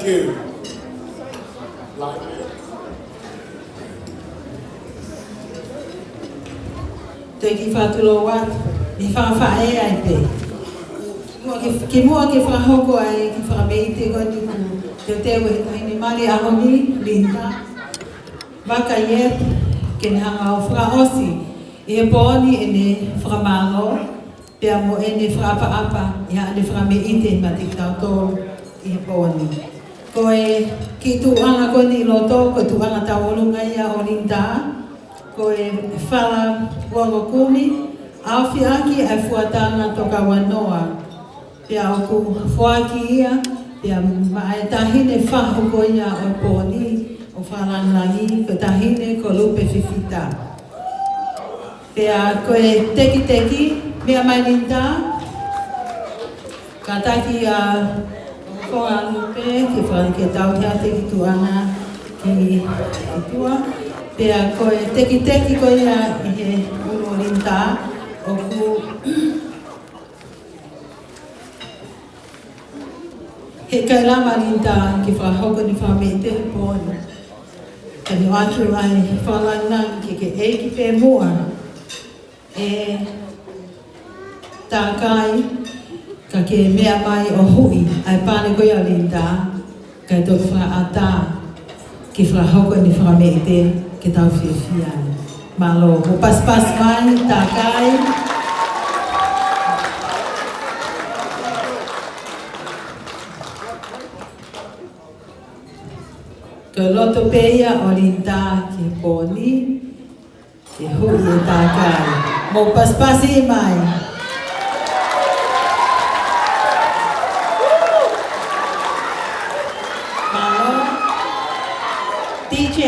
Thank you. Te ki whātulo wat, ni whawhae ai pe. Ki mua ki whahoko ai ki Fakame'ite koni ku te tewe he tahini mari ahoni, linda. Waka iet, ke hanga o whakaosi, i he pōni e ne whakamalo, pia mo e ne whakaapa, i ha ne Fakame'ite ma te tauto i he pōni. Ko e ki tuanga koni i loto, ko tuanga tawolunga ia o linda, ko e whala wangokumi, au whiaki e fuatanga toka wanoa. Pia o ku whaki ia, pia mai tahine whahoko ia o pōni, o whalangangi, ko tahine ko lupe whiwhita. Pia ko e teki teki, mea mai linda, ka taki a whonga lupe, ki whanke tauhea teki tuanga ki tua. Pea ko e teki teki ko ia i he uro linda, o ku he kailama linda ki whahoko ni Fakame'ite he pōni. Ka ni watu ai whalangang ki ke eiki pē mua. E tākai ka ke mea mai o hui ai pāne koe a linda kai tō whaata ki whahoko ni Fakame'ite ke tau whiawhia. Malo, mo pas mai, tākai. Ko loto peia o linda ki pōni, ki hui e tākai. Mo pas mai. Malo, DJ.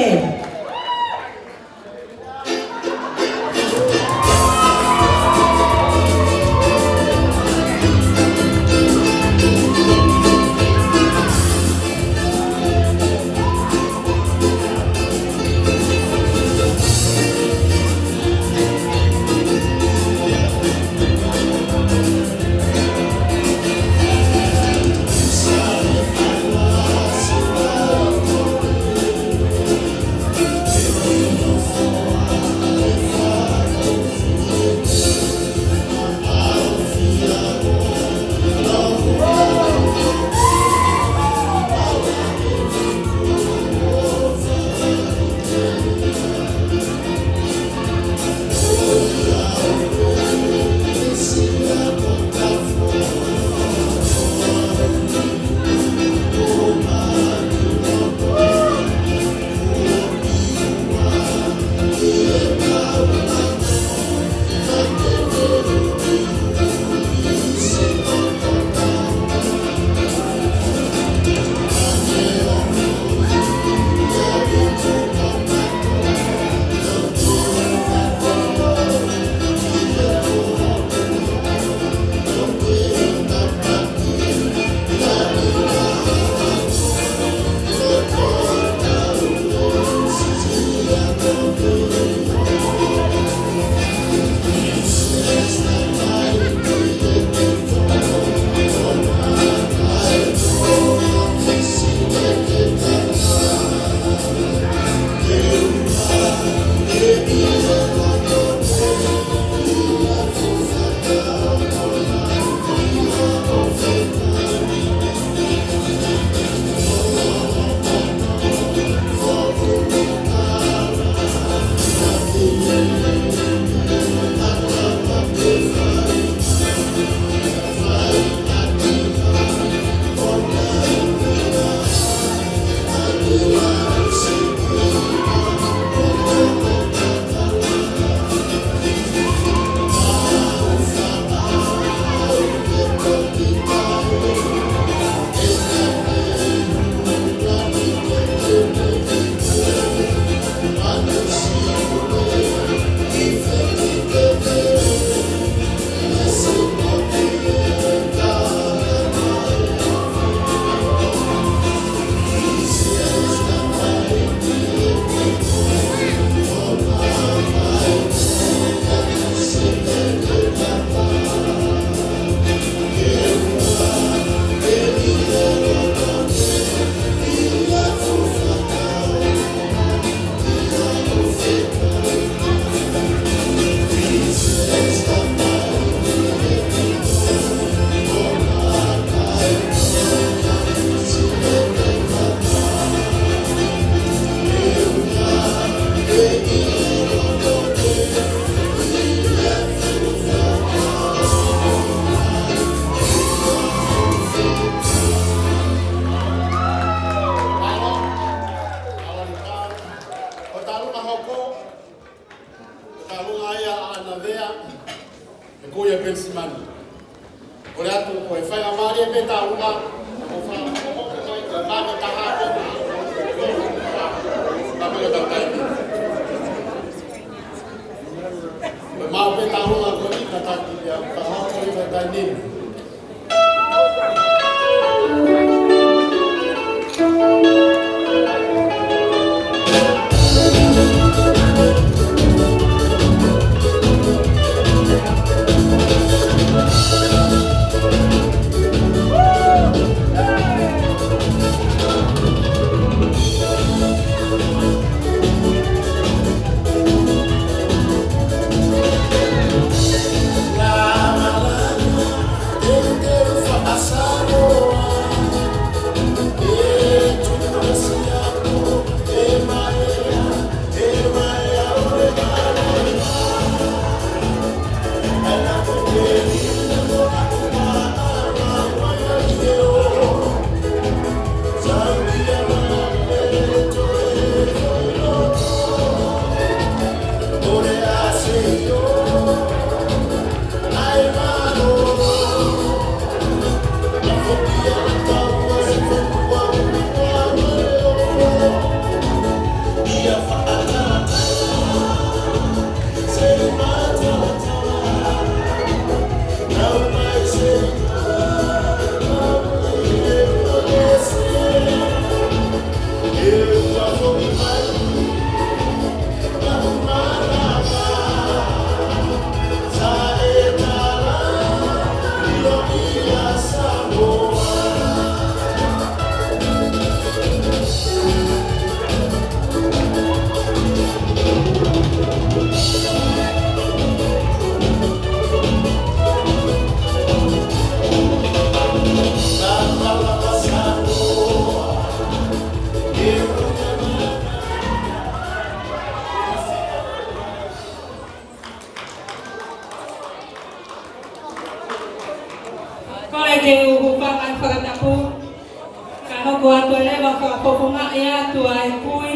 hoko ato elewa whakapoponga e atu ai kui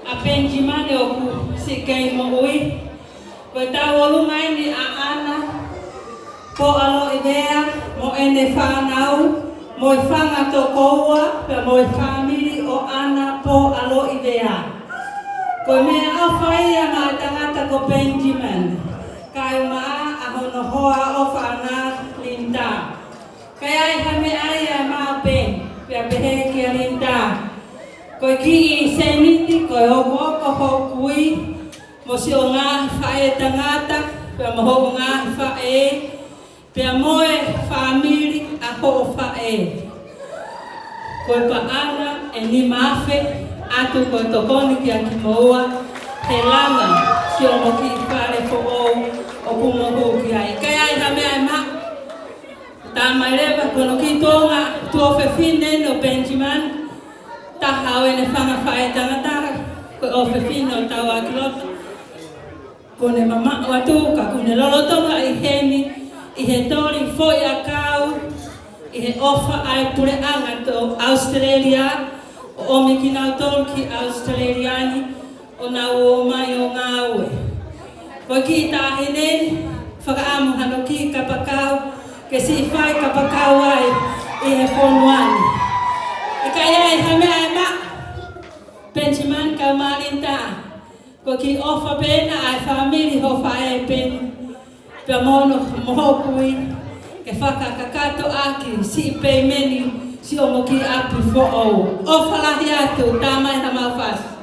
a Benjimane o ku sikei mo ui. Koe tau olunga ini a ana po alo idea mo ene whanau mo i whanga to koua pe mo i whamiri o ana po alo idea. Koe mea au whaia ma tangata ko Benjamin. Kai maa a hono hoa o whana Linda. Kai ai hame ai a maa pe, pia pehe ki a Linda. Koe ki i seniti, koe hoko ho kui, mo si o Ngaahi whae tangata, pia mo ho Ngaahi whae, pia moe whamiri a ho whae. Koe pa ana e ni mawhe, atu koe tokoni ki a ki moua, he langa si o mo ki i whare fo ou, o kuma hoki ai. Kai ai hame ai ma. Tā mai rewa kono ki tōnga tuo whewhine no Benjamin. Taha o ene whanga whae tangata. Ko o whewhine o tau a kilota. Kone mama o atuka. Kone lolotonga i heni. I he tori foi a kau. I he ofa ai pure anga to Australia. O ome ki nau tolu ki Australiani. O nau o mai o ngāue. Koe ki tāhine, whakaamu hano ki kapakau, ke si whai kapakau ai i he whonuani. E kai ai hame ai ma, Benjamin kau marinta. Koe ki ofa pena ai whamiri ho whae pen, pia mono mohokui, ke whakakakato aki, si pei meni, si omo ki api fo ou. Ofa lahi atu, tāmai na mawhas.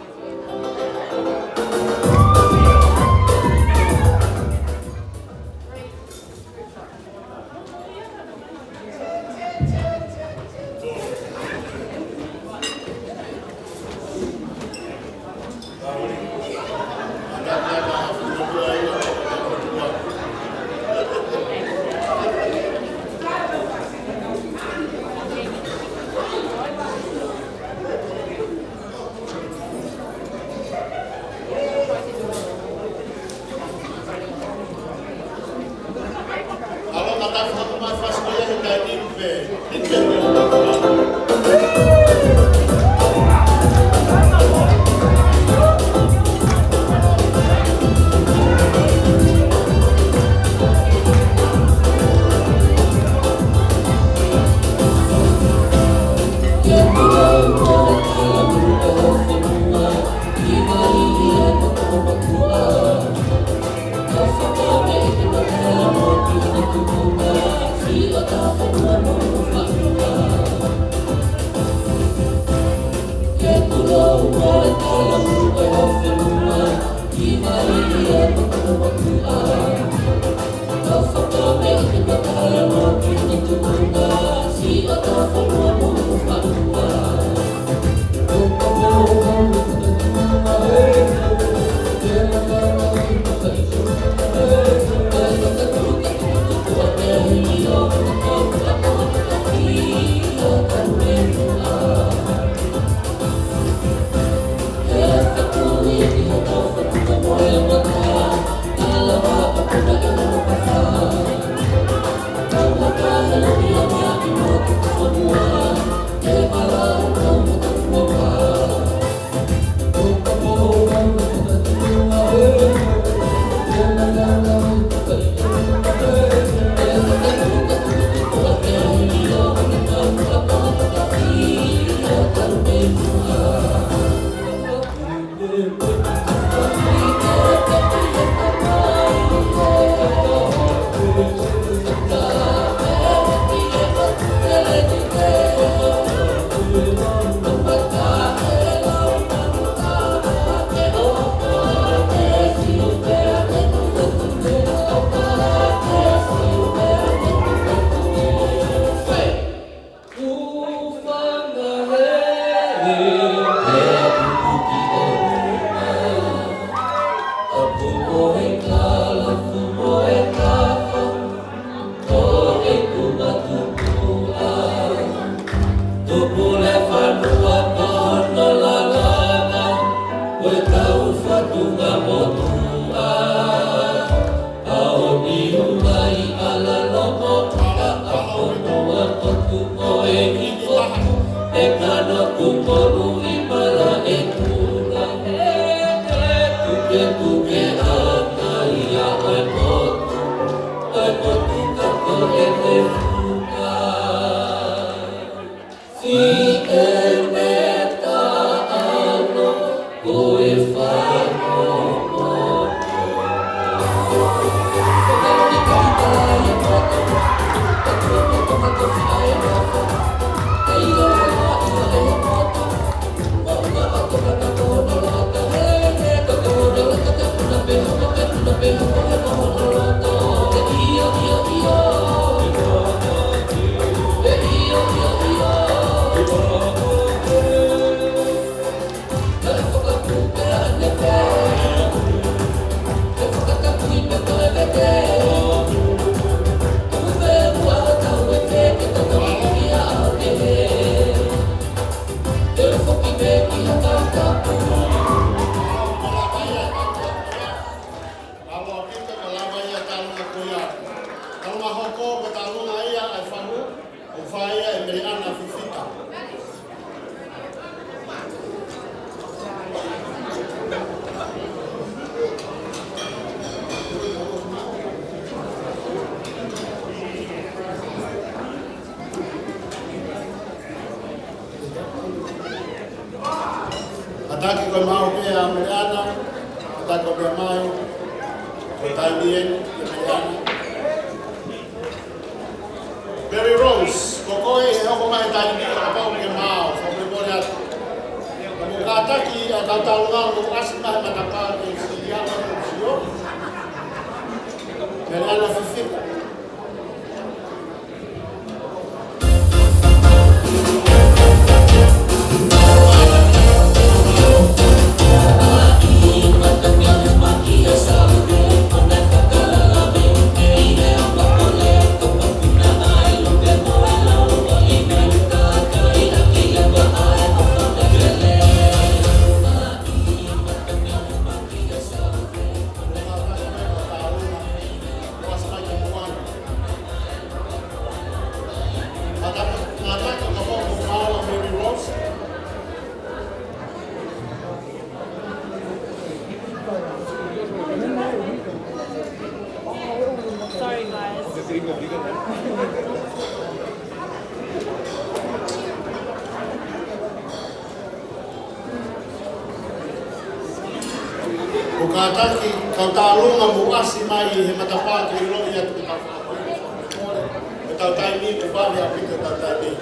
Ataki ko mau pia Ameriana, ataki ko mau ko taimien Ameriana. Berry Rose, kokoi ako mai taimi apa ko mau, so boleh kamu ataki atau talungan ko asma matapa ko siya ko siyo. Ameriana Fifita. Sorry guys. Bukataki kau talunga muasi mai he matapa ke ilo ia tu kita. Kita taimi ke bali api kita taimi.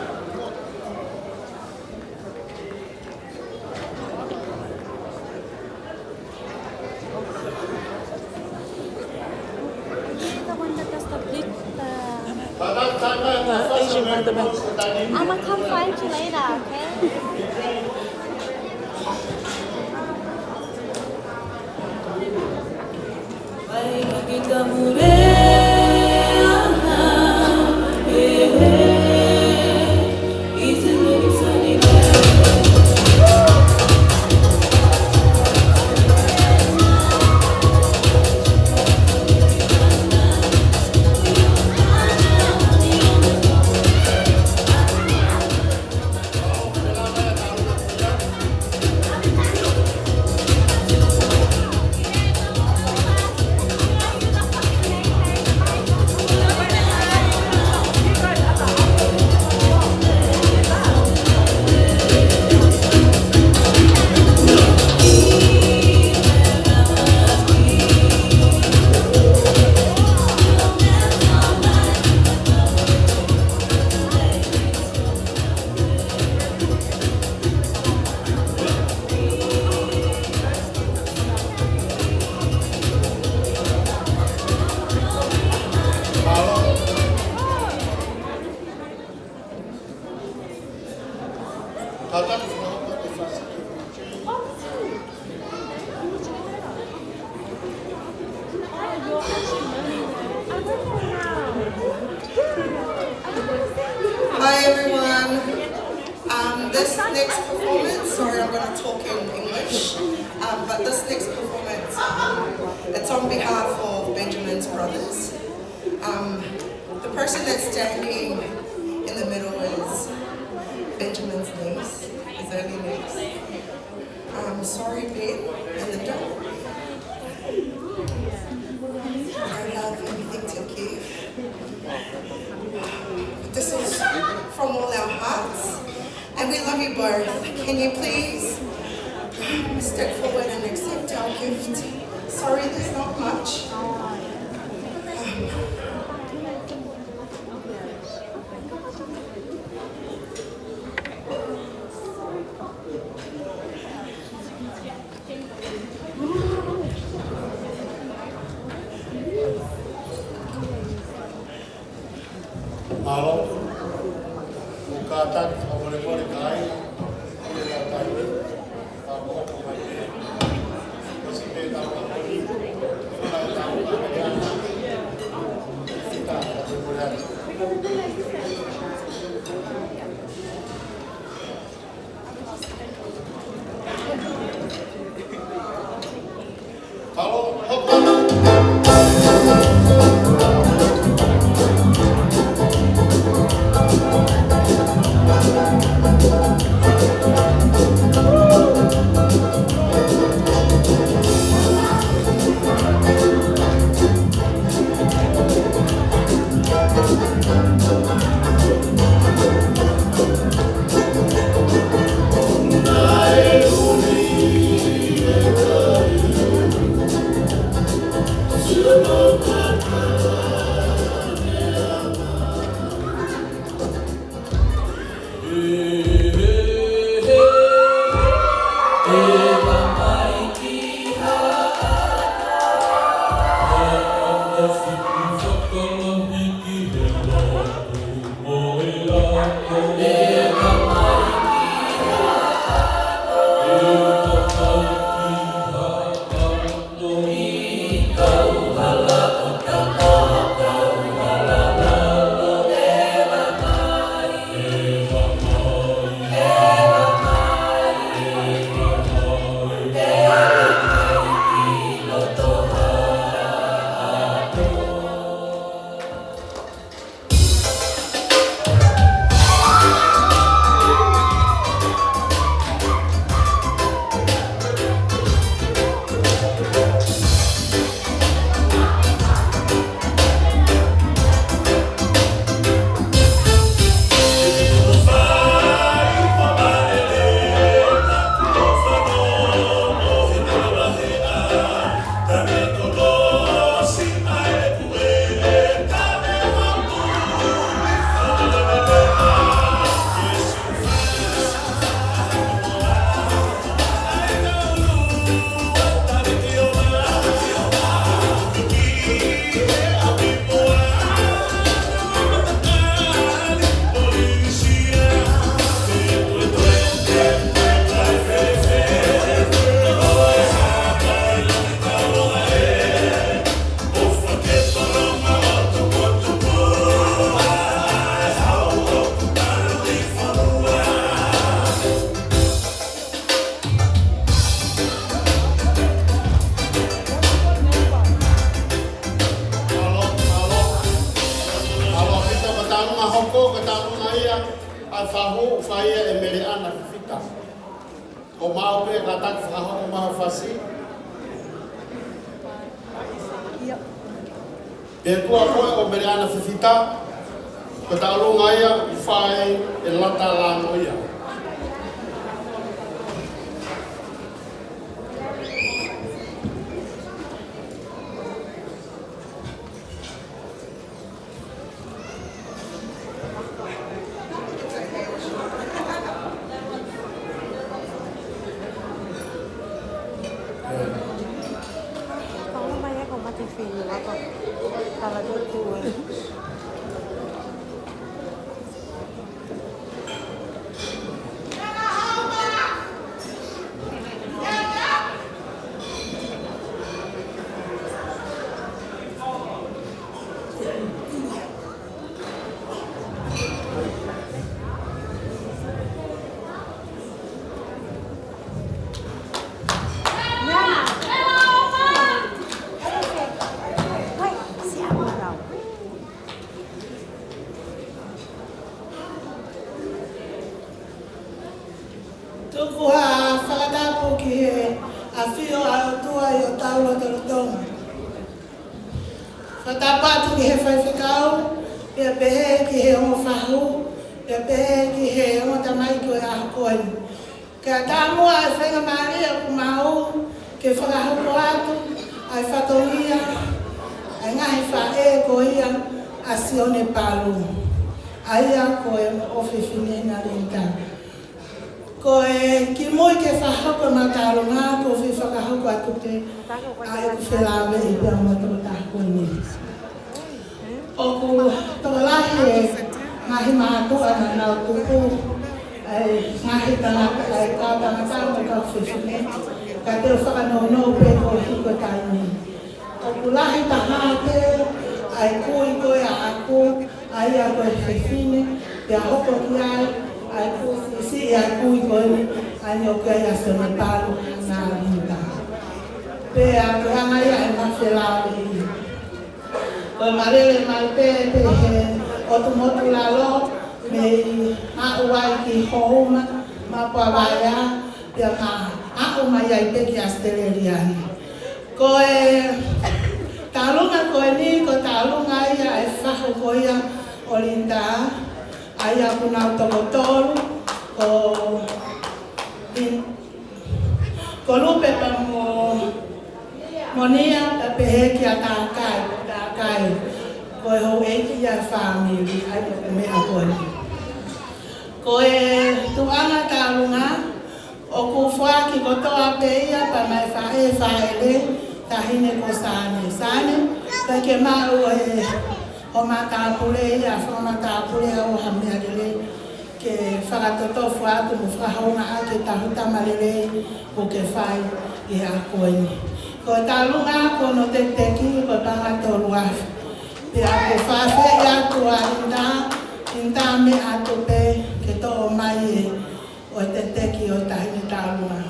I'm gonna come find you later, okay? Hi everyone. This next performance, sorry I'm going to talk in English, but this next performance, it's on behalf of Benjamin's brothers. The person that's standing in the middle is Benjamin's niece, his early niece. Sorry, Ben, and the dog. I don't have anything to give. But this is from all our hearts, and we love you both. Can you please step forward and accept our gift? Sorry, there's not much. Malo, bukatak, boleh Ngaahi, boleh datang, kamu Fakame'ite, masih beta boleh, mulai tahu bagian kita boleh. Kalau fahu faya e mere ana fita o mau pe katak fahu o mau fasi e tua koe o mere ana fita ko talu ngaya fai e lata la noia Tuku a whakatapu ki he a whio a tua i o tauro te rotonga. Whatapatu ki he whaiwhikau, ia pehe ki he ongo whahu, ia pehe ki he ongo tamai ki o a hakoini. Ka tāmua e whainga Maria ku mau, ke whakahoko atu, ai whatongia, ai ngahi whae ko ia a sione palu. Aia ko e ofewhinena rinta. Ko e ki moi ke whahoko matarunga, ko whi whakahoko atu te ai ku whelawe i pia moto tākoni. O ku tōlahi e ngahi mātua na nau tuku, ngahi tangata ai kātangata o ka whewhine, ka te whakanono pe ko hiko taini. O ku lahi tahate, ai kui koe a aku, ai a koe whewhine, te a hoko ki ai, ai ku si ai kui koe, ai ni o kai a se me paru nā rinta. Pe a koe angai ai mawhelawe i. Koe marele mai pe he otu motu lalo, me i hau ai ki hohuma, ma pawaya, ia ma hau mai ai pe ki Australiani. Koe tālunga koe ni, ko tālunga ia e whaho koia o rinta, ai a punau toko tolu, ko lupe pa mo nia ta pehe ki a tākai, ko e hou eiki a whamiri, ai ko mea koe. Ko e tuanga tālunga, o ku whaki ko toa peia pa mai whaele, tahine ko sane. Sane, ka ke mau e o mātāpure, a whamatāpure o hamearele, ke whakatoto whaatu mo whahaunga a ke tahutamarele o ke whai i a koeni. Ko tālunga ko no te teki ko tanga tolu afi. Pe a ko whawhe i atu a inda me atu pe ke to o mai e o te teki o tahine tālunga.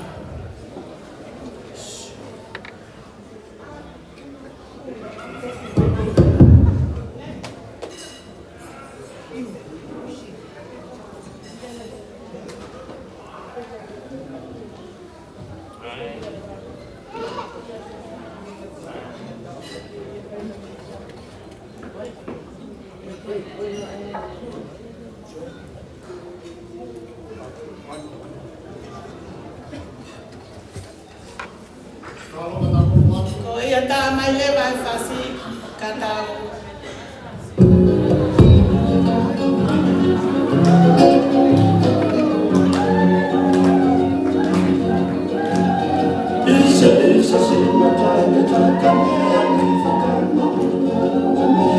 Ko ia tā mai le vai whasi katau. Isa sima tai me takamea ni whakama o me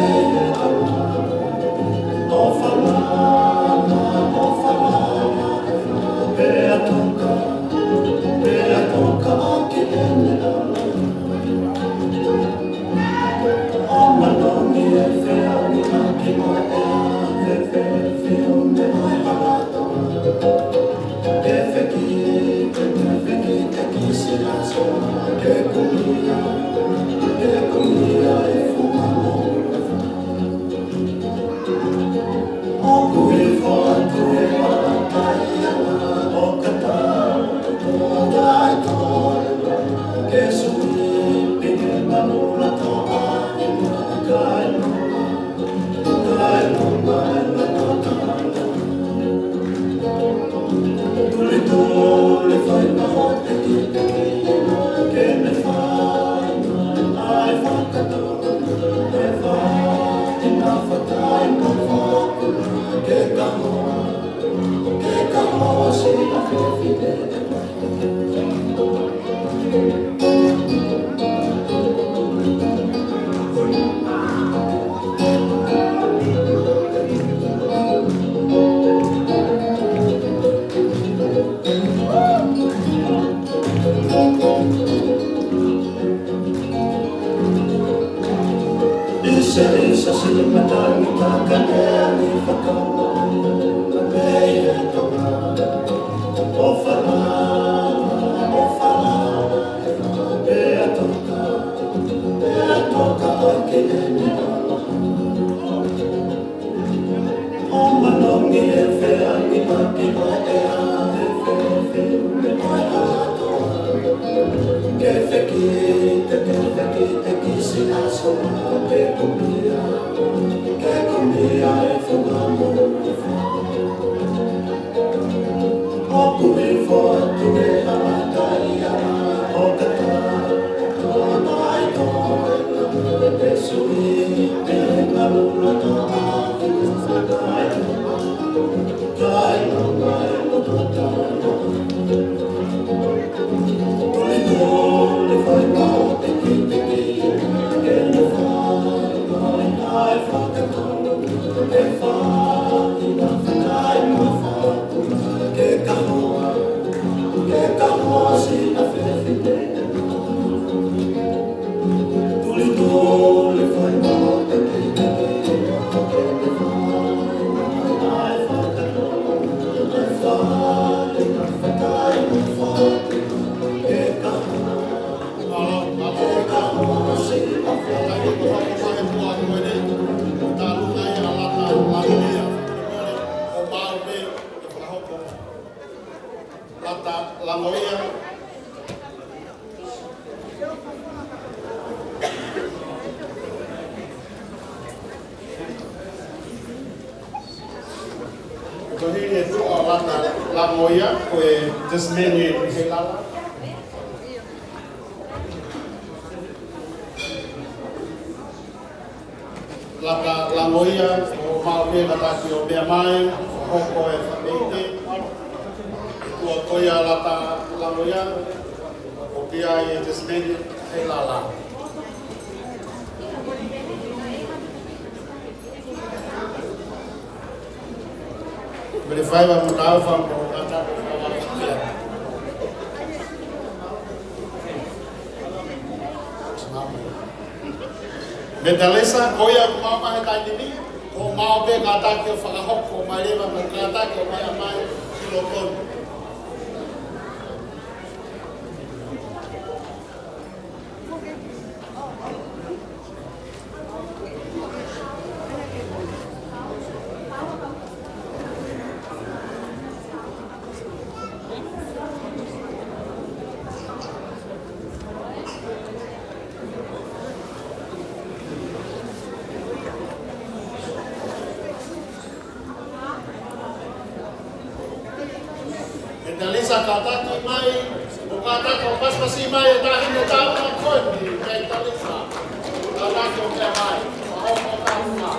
awa. O whalana, pea toka ake ene ala. O manongi e whea ni ake mo e a te whio me mai harato. Te whekite kisi laso, ke kumia e whukamo. O kui whātu e whātai ala, o kata, o tai tōre, ke sui pike manula tō ānima, kai noma e la tōtana. Tuli whai maho te ki, ke me whai ai whakato, e whai ngā whatai mo whaku, ke kaho si a whiwhine. Isa sima tai me takamea ni whakama o me awa. O whalana, pea toka ake ene ala. O manongi e whea ni ake mai e a te whewhi. Medalesa koya mama hetandini ko mau be kata ke fakahok ko mare ba kata ke maya mai kilokon Dalisa kata ki mai bukata ko pas pasi mai tahin na tao na kon di kay dalisa kata ko kay mai ako ka na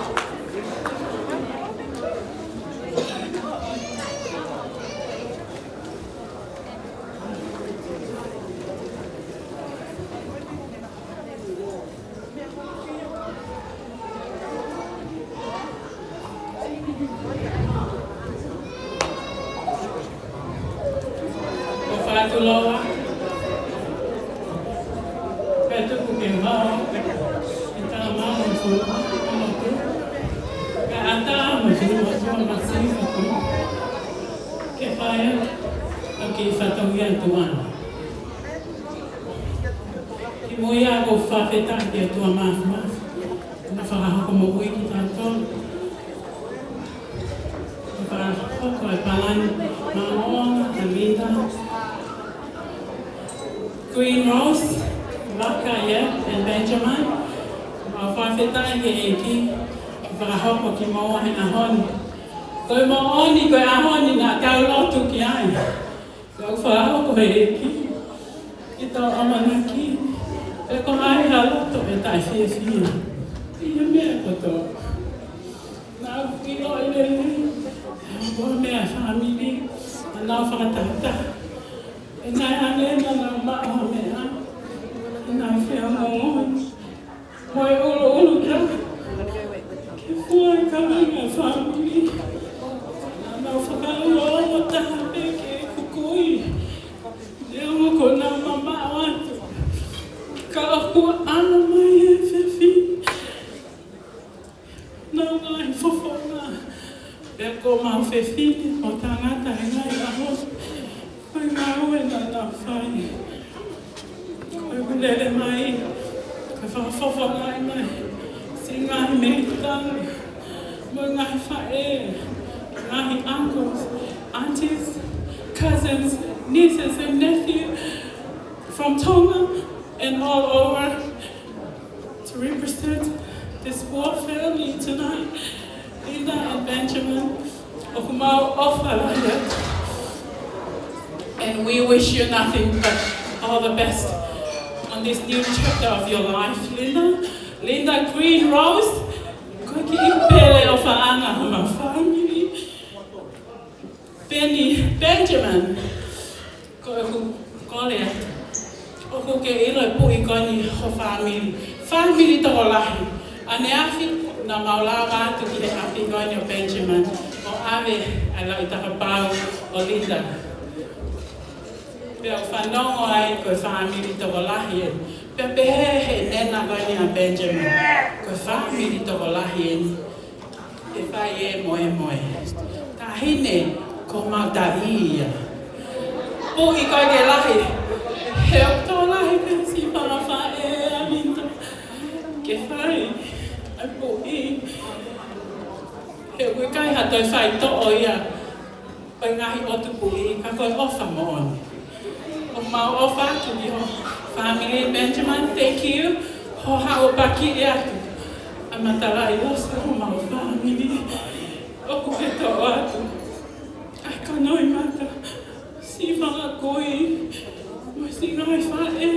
Loa, petu kuking mau, kita mau musuh, ke atas musuh masih aku, ke fire, ke fatongnya tuan. Kimoya aku fafeta dia tuan maaf, nafkah aku mau kita tuan, nafkah aku palan mau amida. Queen Rose, Vakaya, and Benjamin, whawhawheta i eki, whakahoko ki moa he ahoni. Koe mooni, koe ahoni ngā tau lotu ki ai. Koe whahoko he eki, ki tau amanaki. E ko ai ha loto e tai fia fia. Ia mea koto. Nā kilo i lele, koe mea whamili, nā whakatata. E nai ane na ma'a mea, e nai whea mongon. Moe ulu ka, ke fua e karinga whamili. Nā whakaloa o taha pe ke kukui. E o ko nā mama watu. Ka ahua ana mai e whiwhi. Nā ngai whawhonga. E ko mau whiwhi o tangata e ngai aho. Koe ngā ue nā nā whai. Koe ulele mai. Koe whawhawha ngai mai. Si ngai me tangi. Mo ngai whae. Ngai uncles, aunties, cousins, nieces and nephews from Tongan and all over to represent this poor family tonight, Linda and Benjamin of Mau Ofalaya. And we wish you nothing but all the best on this new chapter of your life, Linda. Linda Green Rose, koki ipele o whaanga o ma family. Benjamin, ko lea, o ko ke ilo pui koni o family. Family to lahi. Ane afi na maulawa tu ki he afi koni o Benjamin. O ave ala i takapau o Linda. Pea whanongo ai koe family to lahi e. Pea pehe he nena koni a Benjamin. Koe family to lahi e. E whai e moe moe. Ta hine ko mautaia. Pui koe ke lahi. He o tō lahi pe si whanawha e a Linda. Ke whai, ai pui. He ui kai hatoi whai to'o ia. Pai ngahi o tu pui, ka koe ofa mo'oni. O mau ofa tu ki ho family Benjamin, thank you. Ho hao paki e atu. A matarai osa o mau family. O kuhe to'o atu. Ai ka noi mata. Si whanga koi. Mai si ngai whae.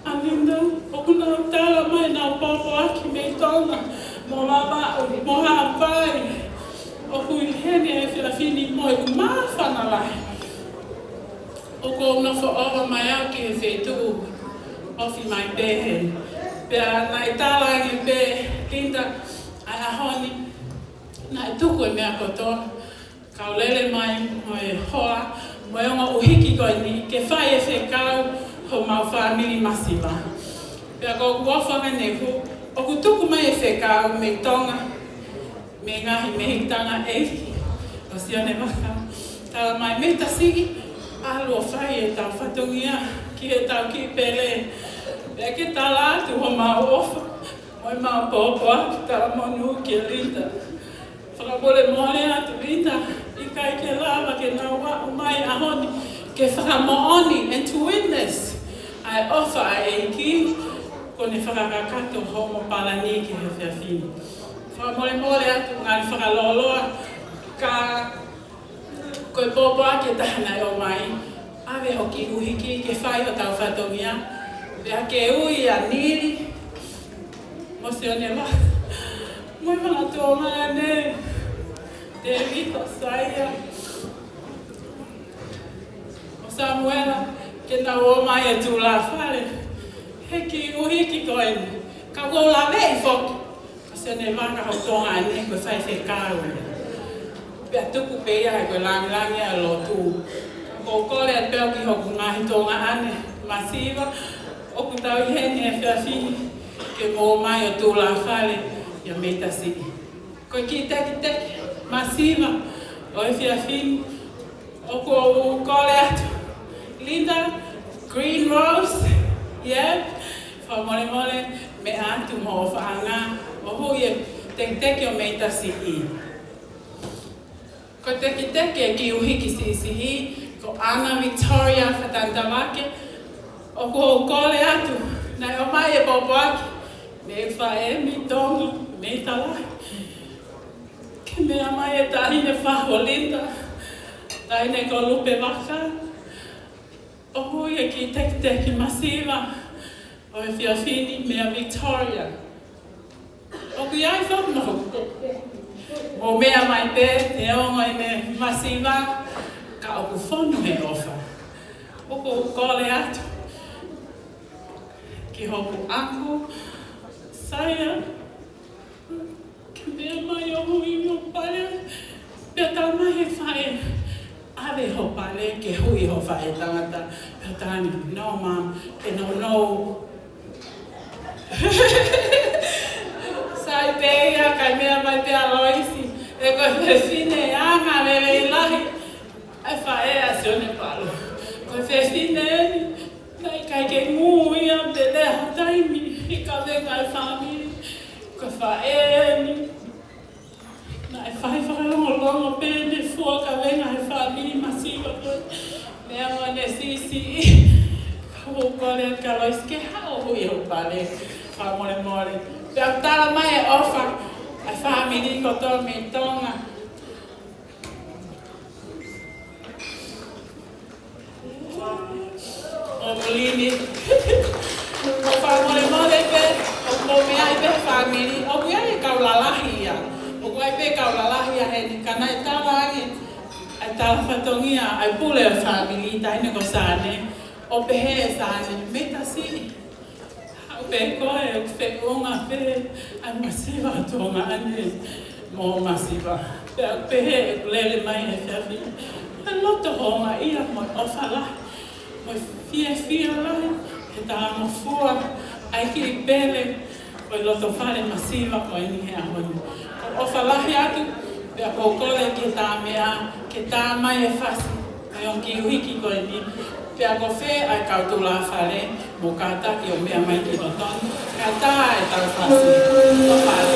A Linda, o kuna tala mai nā popo aki me Tongan. Mo mama o mo hawai. O hui hene e whiawhini mo e kumawhana lai. O ko una whaowa mai au ki he whetu ofi mai pehen. Pea nai tala ngi pe Linda ai ahoni. Nai tuku e mea kotoa. Kaulele mai mo e hoa. Mo e onga uhiki koe ni ke whai e whekau ho mau family masiva. Pea ko kuawhanga neku. O ku tuku mai e whekau me Tonga. Me Ngaahi me hitanga eiki. O sione waka. Tala mai me tasigi. Alu o whai e tau whatungia. Ki e tau ki pele. Pea ke tala atu ho mau ofa. Moi mau popoa ki tala monu ki e Linda. Whakapole moe atu Linda. Kai ke lava ke na wa mai ahoni ke whakamooni and to witness ai ofa ai eiki kone whakakato homo palani ke he whiawhini. Whakamole atu ngāri whakaloloa ka koe popoa ke tahana o mai ave hoki uhiki ke whai o tau whatongia pea ke ui a niri mo se one wa moi mana tōna ne David Osaya. O Samuela, ke na o mai e tū la whare. He ki uhi ki koe. Ka kou la vei whoki. Ka se ne waka hau tonga ane koe whai whai kāu. Pea tuku pe ia he koe langi a lo tū. Ka kou kore a peo ki hoku Ngaahi tonga ane. Masiva. O ku tau i hene e whiawhini. Ke mō mai o tū la whare. Ia meita si. Koe ki teki. Masiva, o e whiawhini, o ko kore atu. Linda, Green Rose, yeah. Whamore me atu mo o whaanga. O hui e teki o meita si i. Ko teki e ki uhiki si i. Ko Ana Victoria whatantawake. O ko kore atu. Nai o mai e popo aki. Me whae, me tonga, me talai. Ke mea mai e tahine whaho Linda, tahine ko lupe waka. O hui e ki teki masiva, o e whiawhini mea Victoria. O ku iai whakamo. O mea mai pe, e ongo e me masiva, ka o ku whonu he ofa. O ku kore atu. Ki hoku aku, Saya, mea mai o hui o pare, pea tau mai e whae. Ave ho pare ke hui ho whae tangata. Pea tani, no ma'am, ke no. Sai pea, kai mea mai pea loisi. E koe whiawhine anga mere i lahi. Ai whae a sione palo. Koe whiawhine eni. Nai kai ke ngu ia te leha taimi. I ka venga e whamiri. Koe whae eni. Nai whai whakalongo pene fua ka venga e whamiri masiwa koe. Mea moane sisi. Kukole kaloiske hauhui upale. Whamore more. Pea tala mai e ofa. A family koto me Tonga. O mulini. O whamore more pe. O me ai pe family. O me ai kaulalahia. O kuai pe kaulalahia he ni kana e tala angi. Ai tala whatongia. Ai pule a family. Taine ko sane. O pehe e sane. Meta si. O pe koe. O pe konga pe. Ai masiva tonga ane. Mo masiva. Pe pehe e kulele mai e whiawhi. A loto honga ia mo ofala. Mo fia lai. He taha mo fua. Ai ki pele. Ko loto whare masiva ko ini he ahoni. O ofalahi atu. Pea kokole ki tā mea. Ke tā mai e whasi. Ai on ki uiki ko ini. Pea ko whē ai kautu la whare. Mo kātaki o mea mai ki no tonu. Ka tā e tau whasi. O whare.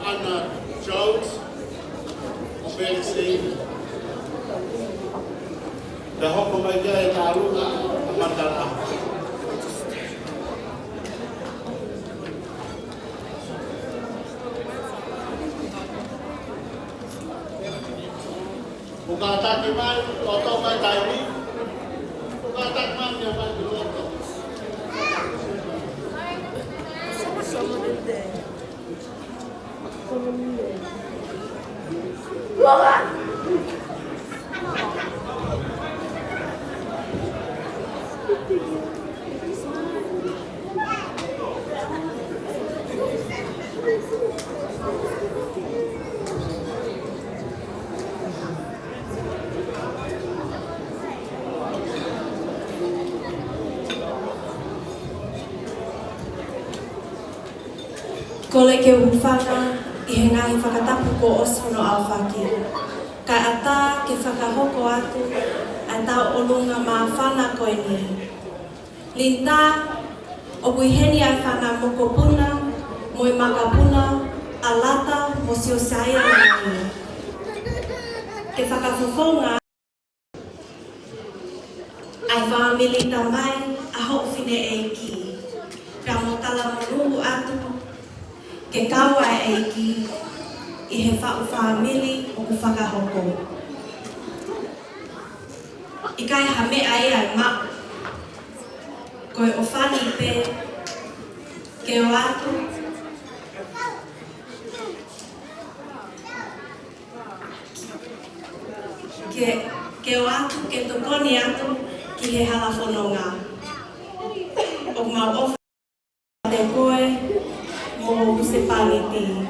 Ana Te hoko mai kia e tā runga a matara. O ka atake mai, o tau mai taimi. O ka atake mai mea mai ki roto. Kole ke uwhanga I he ngahi whakatapu ko osono au whaki. Kai ata ke whakahoko atu, ata olunga mā whana koe ni. Linta, o buiheni ai whana moko puna, moi maka puna, alata mo siosaya nani. Ke whakafofonga, ai whaamili tamai, a ho'owhine e ki. Ka mo tala moruhu atu, ke kaua e ki, I he whau whaamili o ku whakahoko. I kai hame ai ai ma, koe o whani pe, ke o atu, ke o atu, ke tokoni atu, ki he halafononga. O mau ofa te koe, mo se paliti.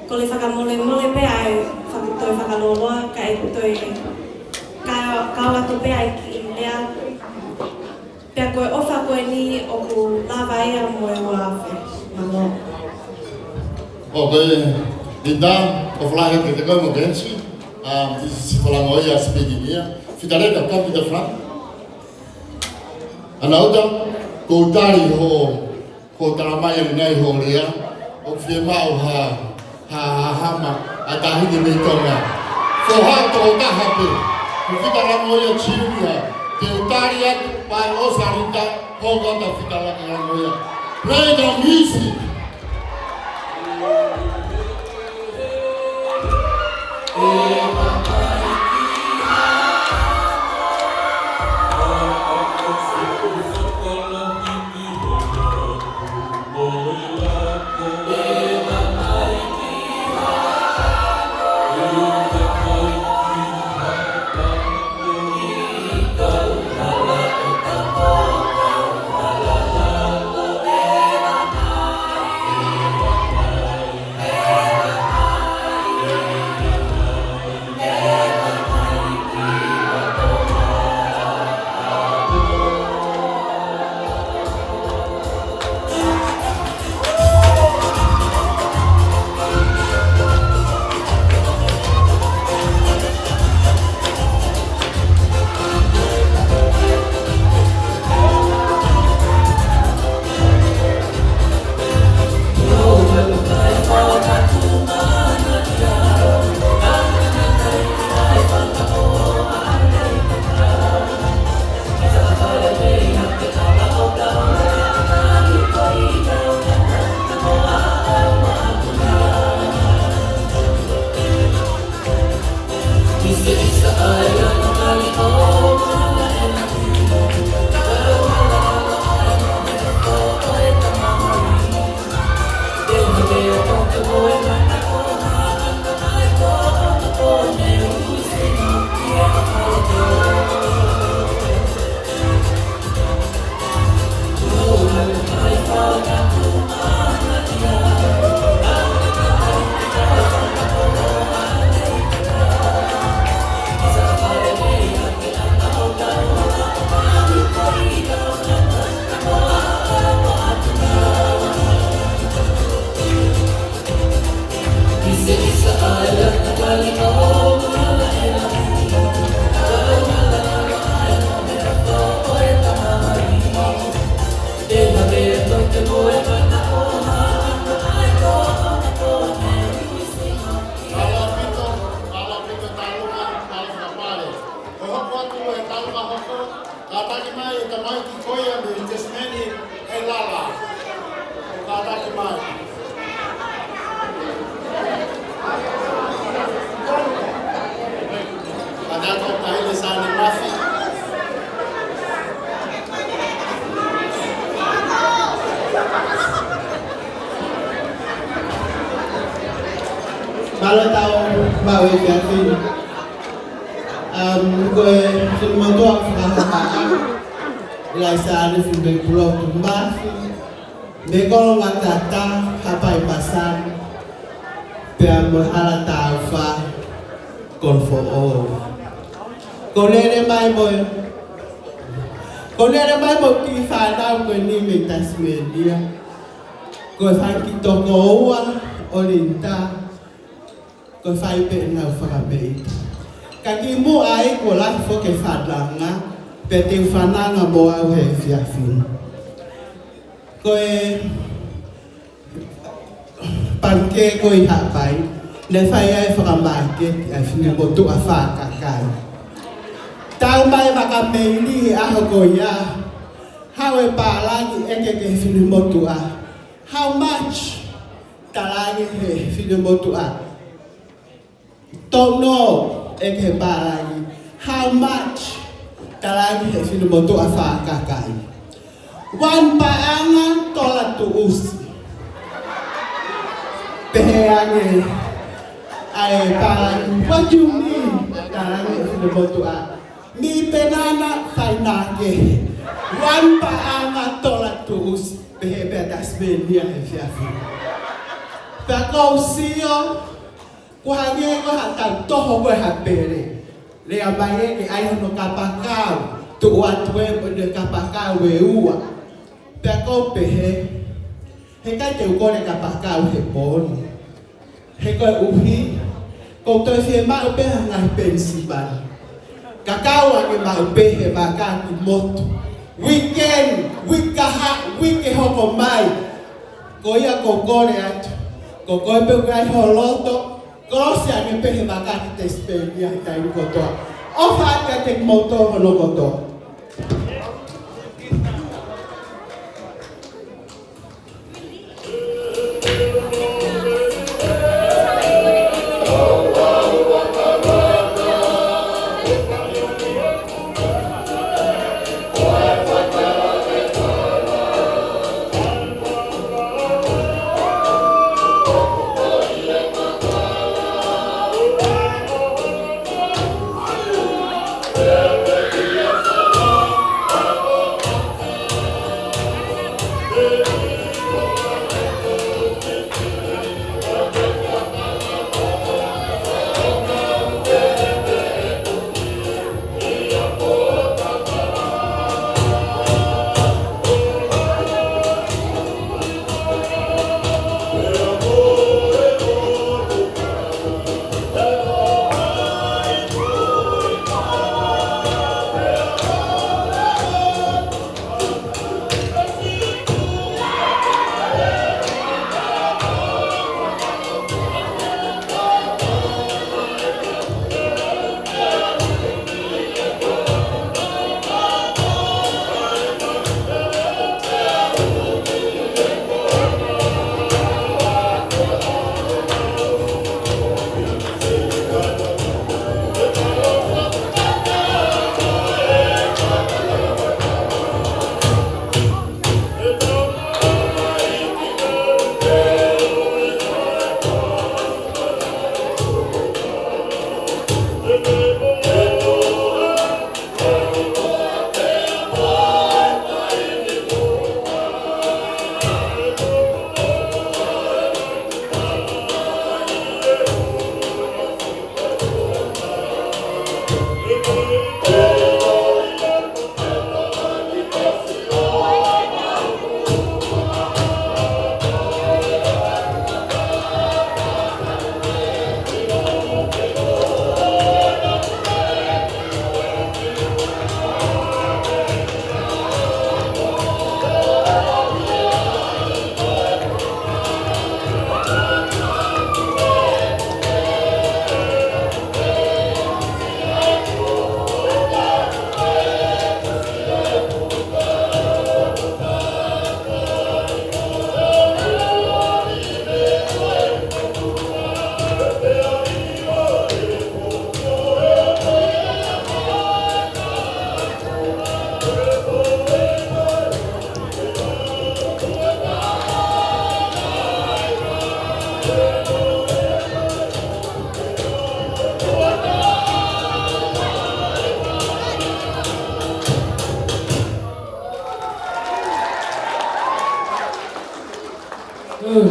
Ko le whakamole pe ai whakatoi whakaloloa ka e toi ka watu pe ai ki lea. Pea koe ofa koe ni o ku lawa ia mo e wafe. Mamo. Okay, Linda, o flaga que te como gensi. This is Fakame'ite speaking here. Fitareka, come to the front. Anauta, ko tari ho taramai nei ho rea. O fie mau ha hama a tahini me tonga. Ko ha to ta hape. Ko Fakame'ite chiria. Te utari atu pai o sarita ho gata Fakame'ite. Play the music. Ela mai. Ada kau tahu lesan Ngaahi. Malo tahu bawa Kevin. Gue semua tu aku faham. Ilaisaan di pulau Tongan. Dekol ngatata apa ipasan. Biar berhala tafa konfo. Konere mai boy. Konere mai boy kisah tahu gue ni minta semedia. Gue sakit toko olinta. Ko fai pe na Fakame'ite. Kaki mu ai ko la fo ke fadlanga pe te fananga mo au he fiafin. Ko panke ko i hapai ne fai ai Fakame'ite ai fine mo tu afaka kai. Tau mai Fakame'ite a ko ya. How e palagi e ke fine mo tu a. How much talagi he fine mo tu a. Don't know how much talagi he fino moto afa kakai. Wan paanga tola tuus. Peheange ai palagi. What do you mean? Talagi fino moto a. Mi penana fainage. Wan paanga tola tuus. Pehe betas belia he fiafi. Takau sio. Kuhanye ko hatang toho ko hapere. Le abaye ni ayo no kapakau. Tu watwe ode kapakau we ua. Peko pehe. He ka te ko le kapakau he pon. He ko uhi. Ko to fie ma be ngai pensiban. Kakao ake ma be he baka ki moto. Weekend, wikaha, wike hoko mai. Ko ia ko kore atu. Ko ko be ngai holoto. Grosia ne pehe bakati te spelia tai kotoa. Ofa ka te moto no kotoa.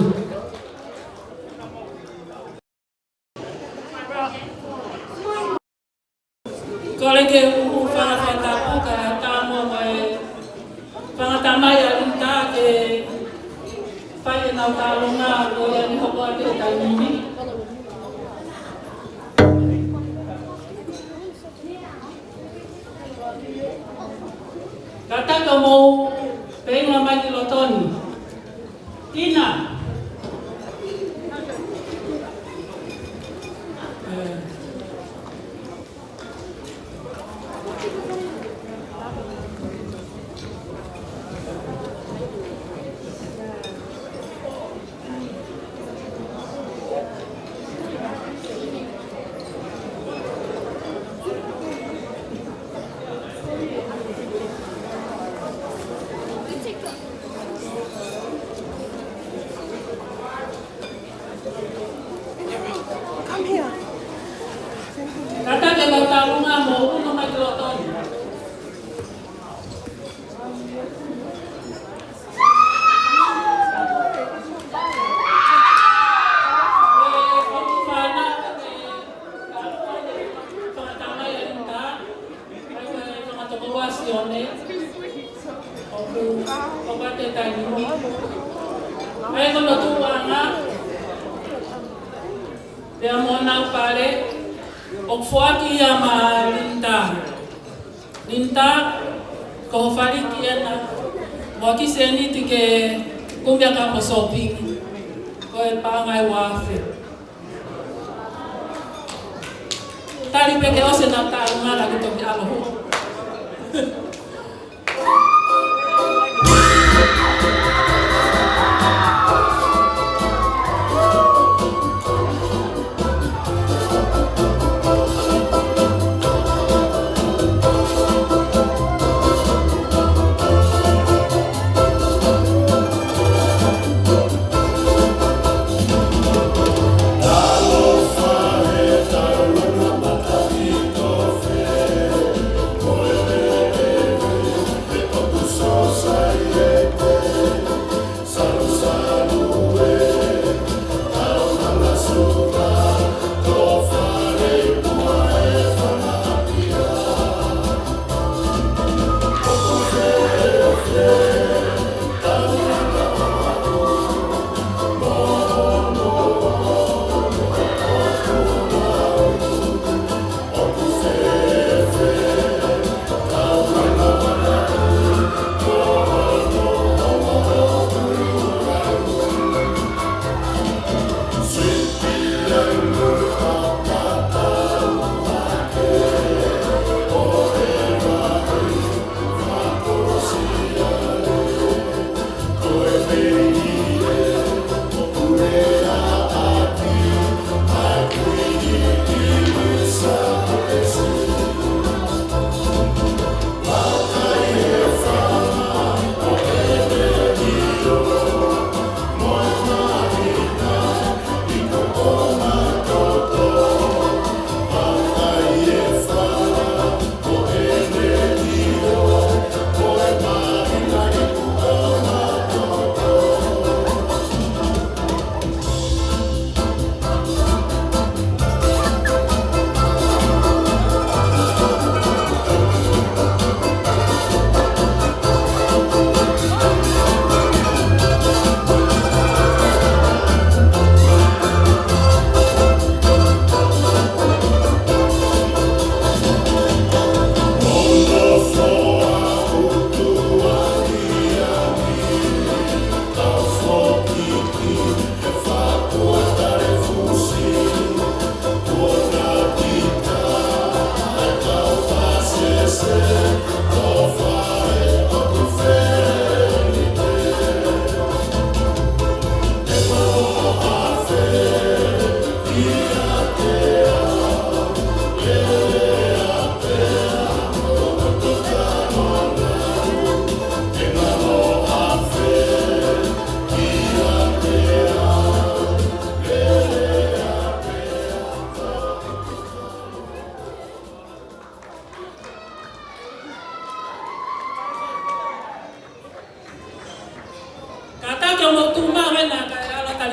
Kole ke whakawhatapu ka tāmo mai whangatamai a rinta ke whai e nau tālonga o ia ni hoko ake o taimimi. Ka taka mou pēnga mai ki lotoni. Tina. Kata ke lau tālunga mo uno mai ki lotoni. Ai kono tuanga te amona pare o fuaki ia ma linta ko fari ki ana mo ki seni tike kumbia ka po shopping ko e pangai wafe tari peke o se na ta ngala ki to ki alo Talo fa he talo runa mata ki to fe.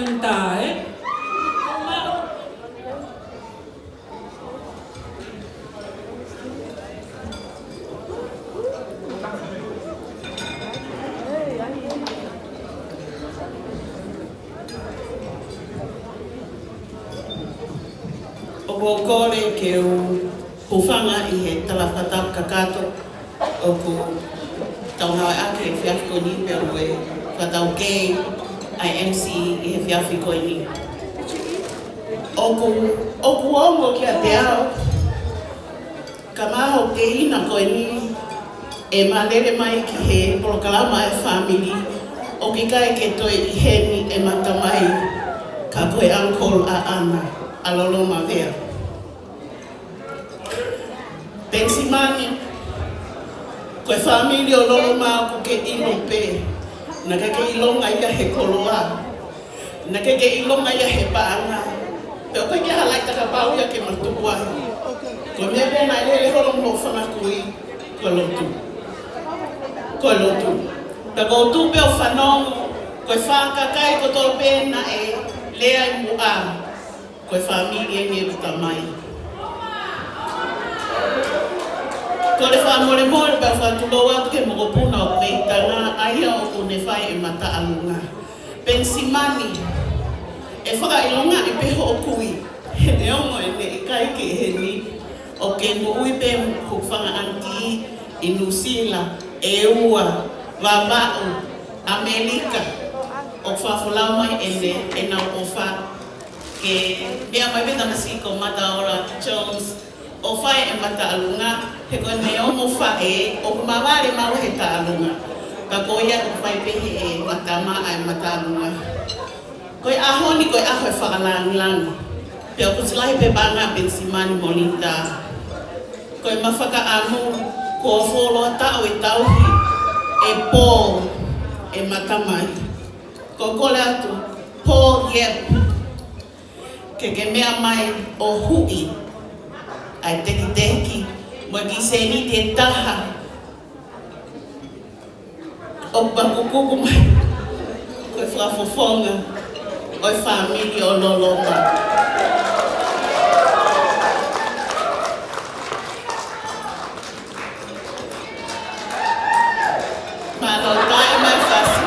Linda, eh? O kore ke o pufanga I he talawhatap kakato o ku tauhawa ake e whiawhi ko ni pe o e whatau kei IMC I he whiawhi ko ni. O ku ongo ki a te ao, ka maho ke ina ko ni e malere mai ki he polokalama e family o ki kai ke toi I heni e matamai ka koe uncle a ana a lolo mawea. Pensimani, koe family o lolo maa ku ke ilo pe, na ke ilonga ia he koloa, na ke ilonga ia he paanga, pe o koe ke halai taka pau ia ke matukua. Koe mea pena I lele horo mo whanga kui, koe lotu. Koe lotu. Ta kou tupe o whanongo, koe whakakai ko tolo pena e lea I mua, koe family e nge uta mai. Ko le whamore more pa whatuloa ke mokopuna o peitanga aia o kune whai e mata alunga. Pensimani, e whakailonga I peho o kui, he neongo e ne I kai ke he ni, o ke nui pe kukwhanga anti I Nusila, e ua, Wabau, Amerika, o whafulau mai e ne, e nau o wha, ke mea mai beta masiko mata ora Jones, o whai e mata alunga, he koe me omo whae, o kumaware mau he ta alunga. Ka koe ia o whai pehe e mata maa e mata alunga. Koe ahoni koe aho e whakalangilangi. Pe o kusilahi pe banga Pensimani Molinda. Koe mawhaka anu, ko o wholoa tau e tauhi, e pō, e mata mai. Ko kole atu, pō yep, ke mea mai o hui, ai teki, mo ki seni te taha. O bakukuku mai, koe whafofonga, oi family o loloma. Malo tae mai fasi.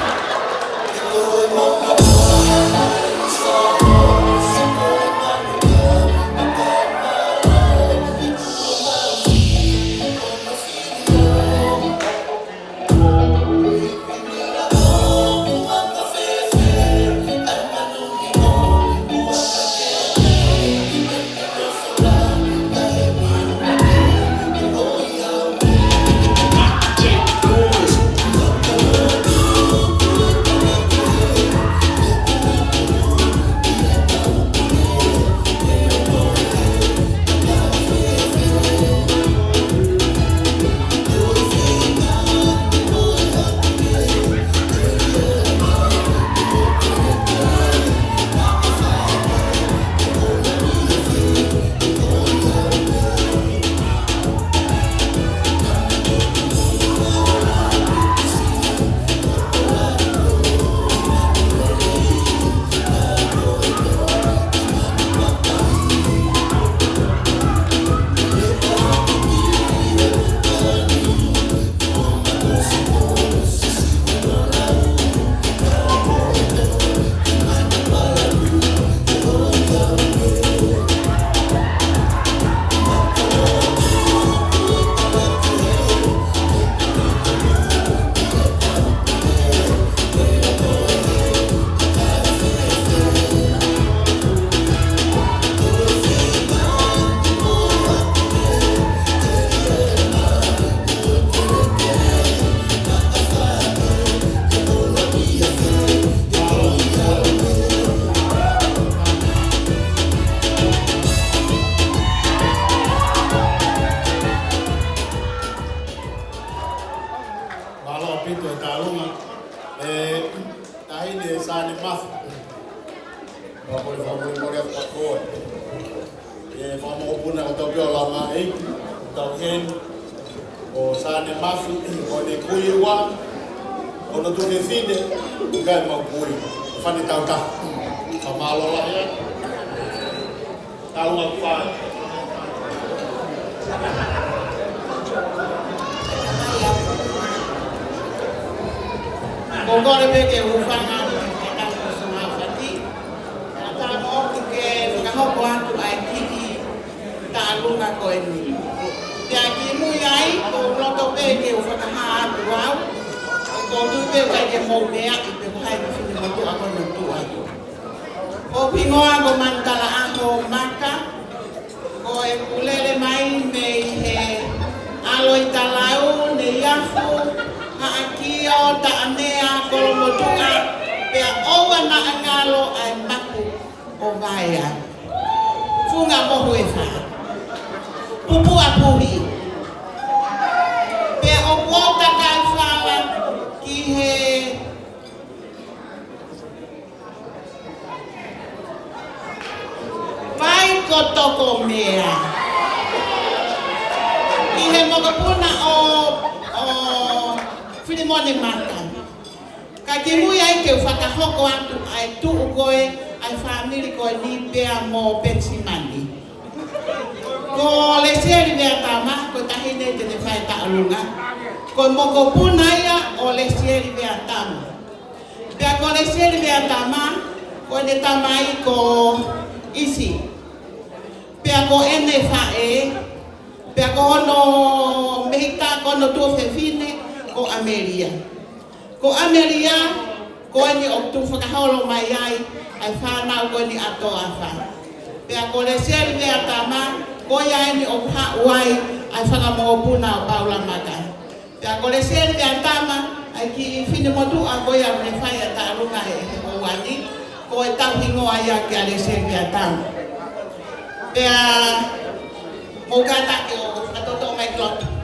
o sane mafi o ne kuiwa o no tuke fine ngai mau kui fane tauta malola ya. Tahu apa? Kongkol beke ufanga kita semua fati. Ata no ke kahok wantu ai kiki talu na ko ini. Ya kimu yai ko loto beke ufaka ha wau. Ko tu be ka ke mo mea i be hai ni fini mo tu ako no tu ako. Ko pingoa ko mantala ako maka. Ko e kulele mai me he aloi talau ne yafu. Haakia ta anea kolomotunga pea owa na angalo ai maku o vaya. Funga mohu e wha. Pupu apuhi. Pea o wota kai whawa ki he vai kotoko mea. Ki he mokapuna o Filimone mata. Kakimu ya ke whakahoko atu ai tu ukoe ai family ko ni pea mo pensimani. Ko le seri mea tama ko tahine te ne whai ta'alunga. Ko moko puna ia o le seri mea tama. Pea ko le seri mea tama ko ne tamai ko isi. Pea ko ene whae. Pea ko hono mehita ko no tu fefine. Ko Ameria. Ko Ameria, ko ni oktu whakaholo mai ai, ai whanau ko ni ato awha. Pea ko le seri mea tama, ko ia ni okha uai, ai whakamopuna o paula maka. Pea ko le seri mea tama, ai ki fini motu a ko ia me whai a ta'alunga he o wani, ko e tau hingoa ia ki a le seri mea tama. Pea, mo gata ki o atoto mai klotu.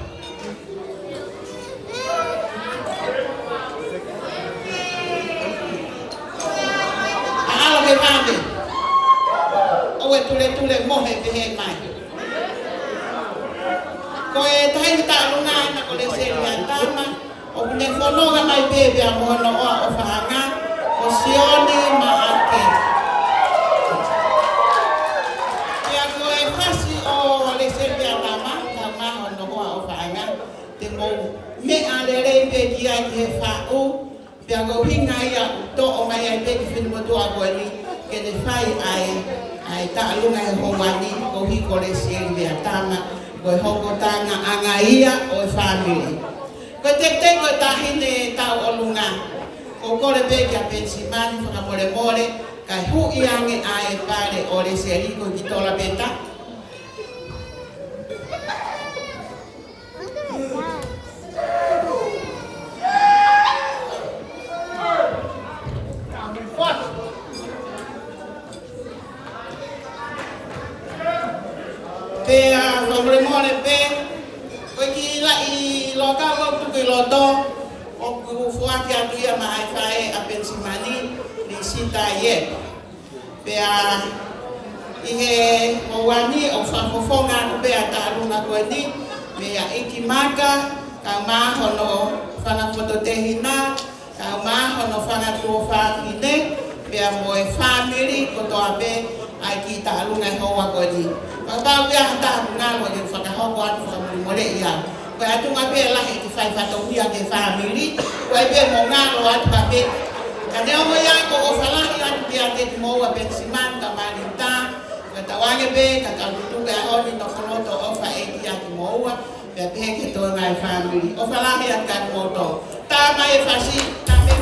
Mande. Owe tule mohe pehe mai. Ko e tahi ta lunga na ko le seri atama o ne fono ga mai bebe a mono o fanga o sione ma ake. Ya ko e fasi o le seri atama ta ma hono o fanga te mo me ale le be ki ai ke fa o pia ko hinga ia to o mai ai be ki fin mo to a ko ni ke ne fai ai ta'alunga e hongani ko hi ko le seri mea tama ko e hoko tanga Ngaahi o e family. Ko te ko tahine tau olunga ko kore beke a pensimani whakamore more kai hui ange ai pare o le seri ko ki tola beta. Pea whamremore pe, koe ki la I loka waktu ki loto, o kufuaki atu ia ma ai whae a pensimani ni sita ye. Pea I he mawani o whafofonga ko pea ta'alunga koe ni, mea iki maka, ka mahono whanapototehina, ka mahono whanatuofahine, pea moe family ko toa pe, ai ki ta'alunga hoa koe ni. Pagpau pia hata ngalo ni whakahoko atu whakamore ia. Koe atu ngabe lahi ki whai whatauhia ke family. Koe pe mo ngalo atu kabe. Ka neo mo ia ko o whalahi atu pia te ki moua pensiman ka malinta. Koe tawange pe ka kaututuke a honi no whanoto o wha e ki atu moua. Pia pe ke toi ngai family. O whalahi atu ka moto. Tā mai e whasi. Tāme.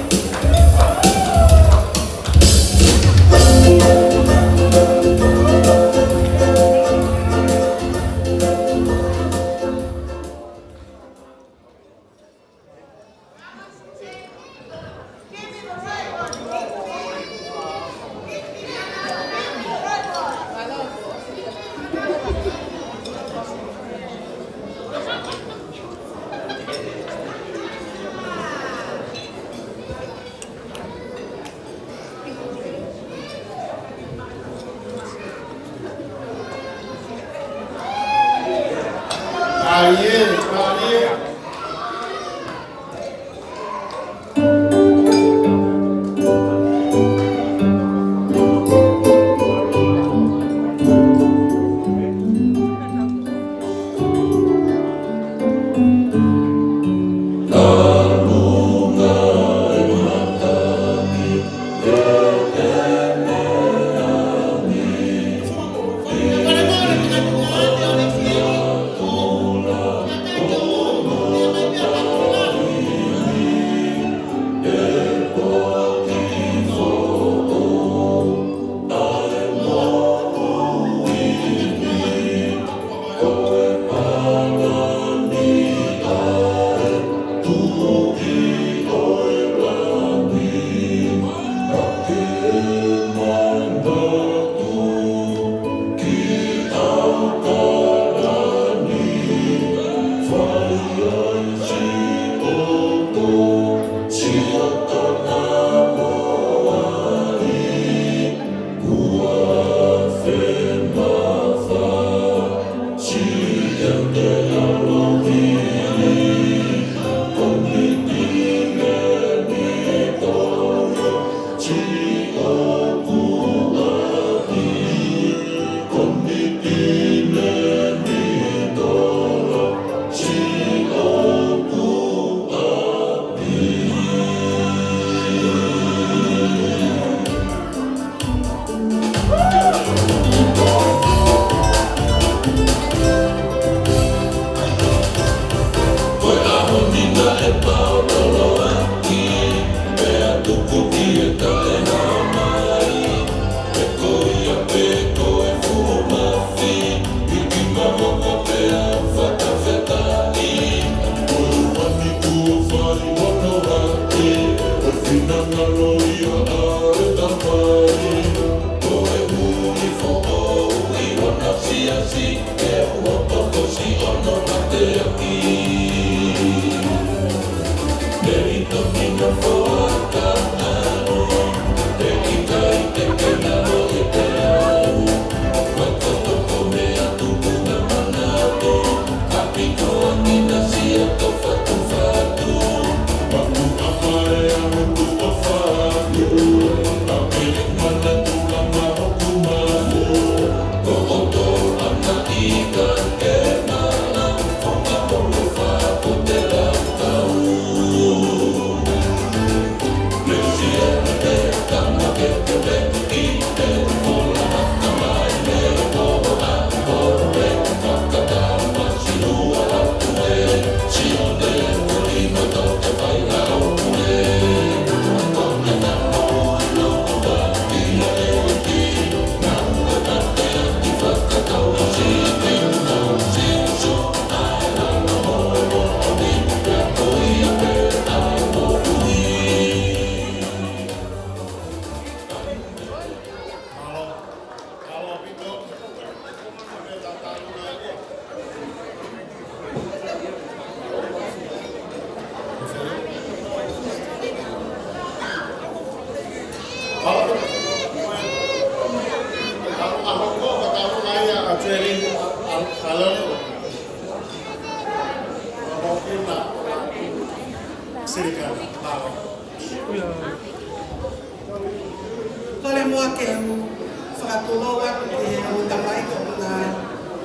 whakatuloa ki he o tamai ko na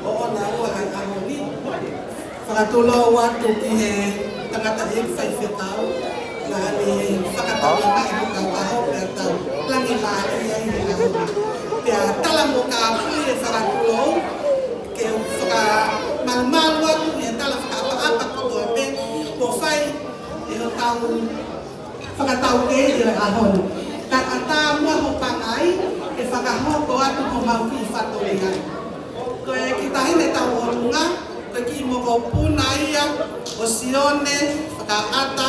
o ona ua hai ahoni. Whakatuloa atu ki he tangata e whaiwhetau. Na ni whakataua mai ko ka waho pia tau langi maari ai he ahoni. Pia tala mo ka pui e whakatuloa ke whakamalumalu atu he tala whakaapa ko e pe ko whai e ho tau whakatau ke i re ahoni. Ka ata mua ho pangai e whakahoko atu ko mau ki whatoria. Ko e ki tahine tau horunga, ko ki moko puna ia o sione, whakaata,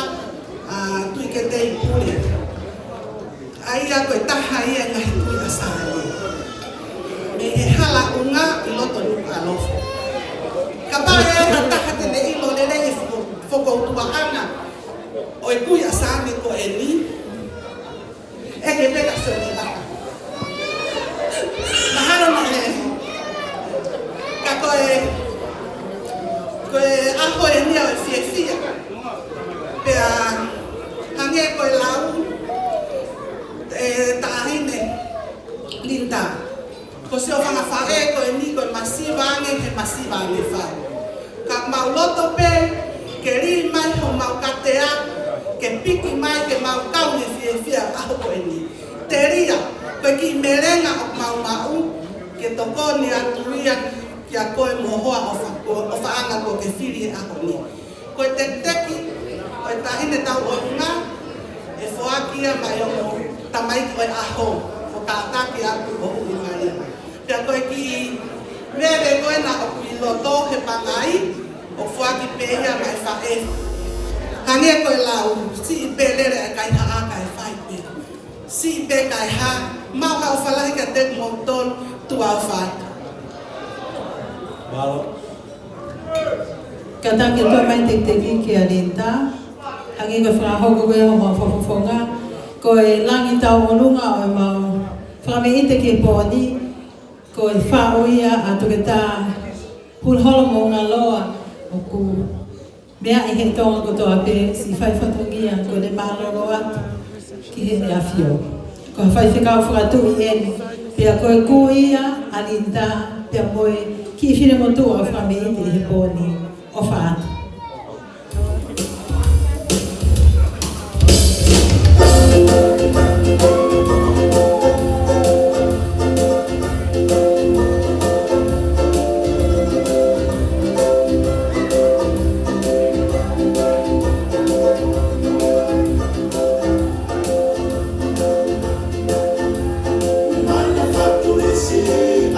tui ke te ipuri. Aia ko e taha ia ngahi tui asani. Me he hala unga i loto nuku alofo. Ka pae ka taha te ne ilo lele i whokoutua anga o e kui asani ko e ni. E ke peka soni baka. Mahalo na he. Ka koe aho e nia o e fie fia. Pea hange koe lau tahine linda. Ko se o whanga whae koe ni koe masiwange he masiwange whae. Ka mau loto pe, ke ri mai ho mau katea, ke piki mai ke mau kaune fie fia aho koe ni. Te ria, koe ki merenga o mau ke tokoni atuia ki a koe mohoa o whaanga ko ke whiri e aho ni. Koe te teki, koe tahine tau o runga, e whoakia mai o tamai koe aho, o ka ataki atu o hui mai. Pia koe ki mere koe na o kui loto he pangai, o whoaki pehia mai whae. Hange koe lau, si i pelere e kai haa kai whai pe. Si i pe kai haa, mau hau whalahi ka te monton tua whai. Ka tangi toa mai te ki a Linda. Hangi koe whakahoko koe o mau whawhawhonga. Koe langi tau o lunga o e mau Fakame'ite ki e pōni. Koe whaoia a toke tā hulholo mo ngā loa o ku mea i he tonga ko toa pe si whai whatungia ko le mālolo atu ki he ne awhio. Ko whai whikau whakatu i eni. Pea koe kuia a Linda, pea moe ki i whine motua o Fakame'ite i he pōni o whaatu.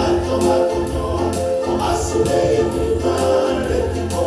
Alto, alto, alto, o asule, o mare, o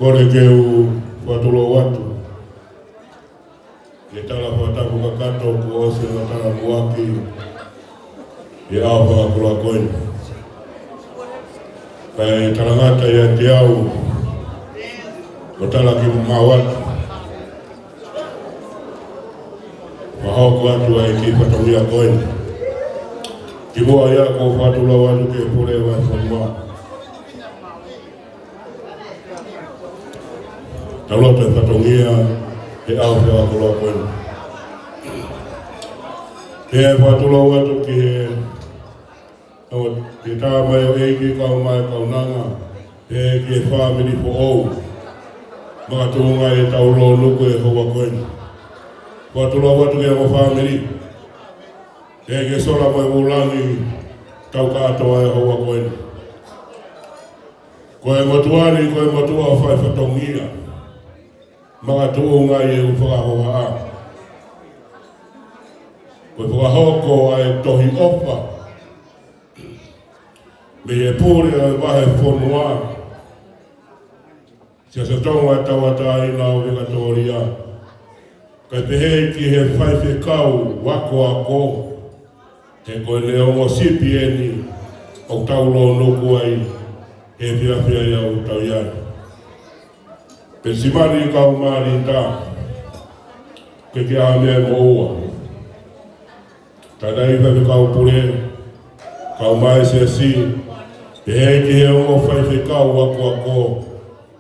kore ke u watulo watu. Ke tala wataku kakato ku ose na tala muaki. E au whakakula koini. Kai talangata ya te au. O tala ki mawatu. Wahoko watu wa iki patamia koini. Kibua yako watulo watu ke pule wa samua. Talota patamia e au whakakula koini. Ke watulo watu ki ke tāmai o eiki kau mai kau nanga e ki family for all. Maka tūnga e taulo nuku e hoa koini. Watulo watu ke o family. E ke sora mai ulangi tau katoa e hoa koini. Koe motuani, koe motua o whai whatongia. Maka tūnga e u whakahoa a. Koe whakahoko ai tohi opa. Me e pūre a wahe whonua. Sia se tonga tawata ina o Victoria. Kai pehe ki he whaiwhe kau wako ako. He koe leo mo sipi eni o taulo nuku ai. He whiawhia ia o tau iai. Pe simari kau maari tā. Ke ki a mea mo ua. Tadai whaiwhe kau pure. Kau mai se si. Te hei ki he o whaiwhe kau wako ako,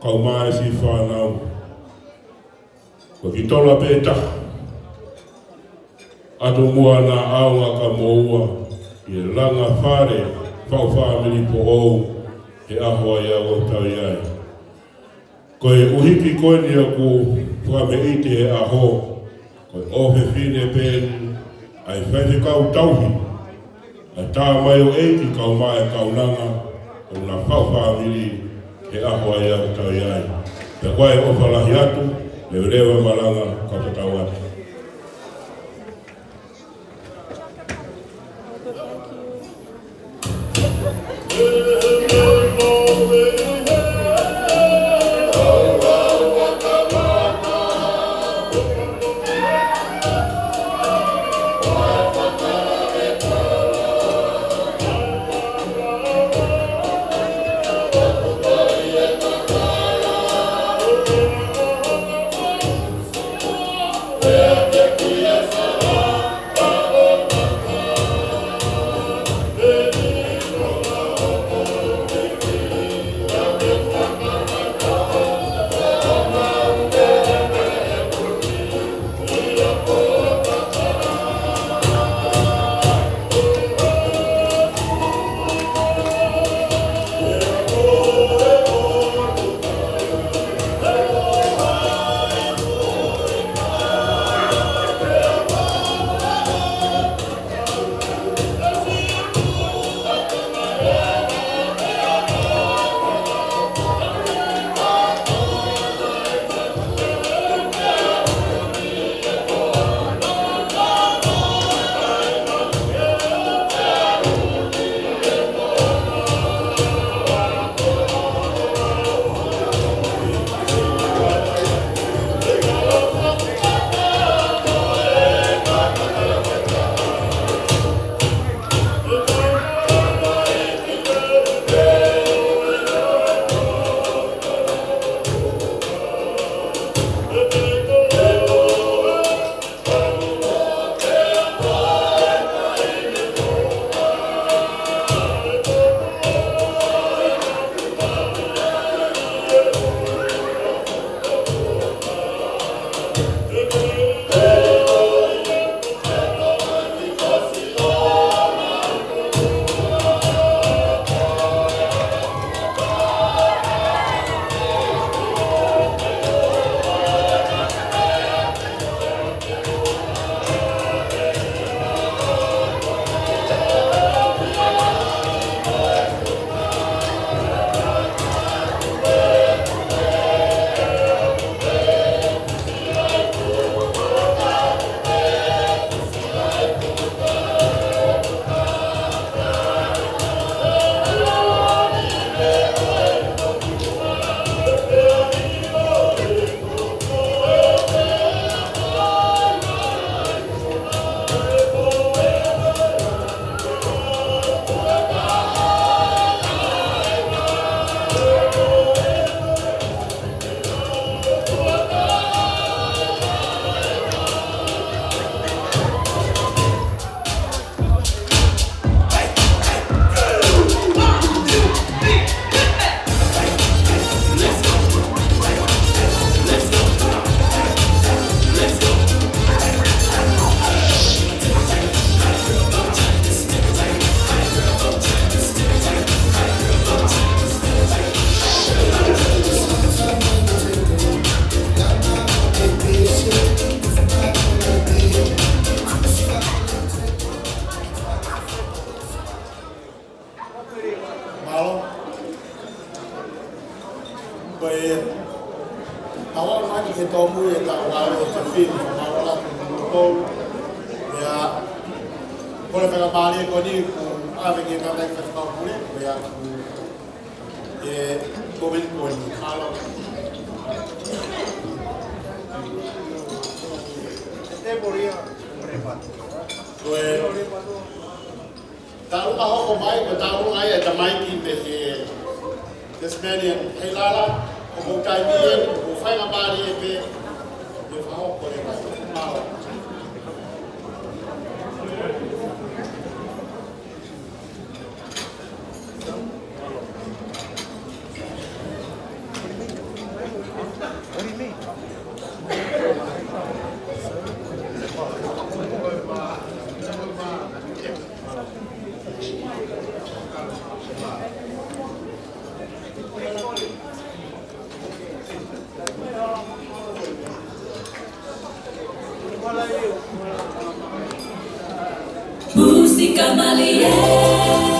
kau mai si whanau. Ko ki tola pēta. Atu mua nā aunga ka moua, i ranga whare, whau whamiri po ou, he ahoa ia o tau iai. Ko e uhiki koe ni aku, Fakame'ite he aho, ko e ohe whine pēni, ai whaiwhe kau tauhi, a tā mai o eiki kau mai kau nanga, o nga whauwhamiri he ahoa ia o tau iai. Te koe o whalahi atu, me rewa maranga ka tatau atu. mu e ka wale te fin ma wala ko ya ko le pega mali ko ni ku ave ke ka lai fa ko ne ya ku e ko ven ko ni ala te moria ko tahu mahu ko mai ko tahu ai ta mai ki me he Tasmanian helala ko kai bien ko fai na bari e pe de mahu ko le mai Música Malie.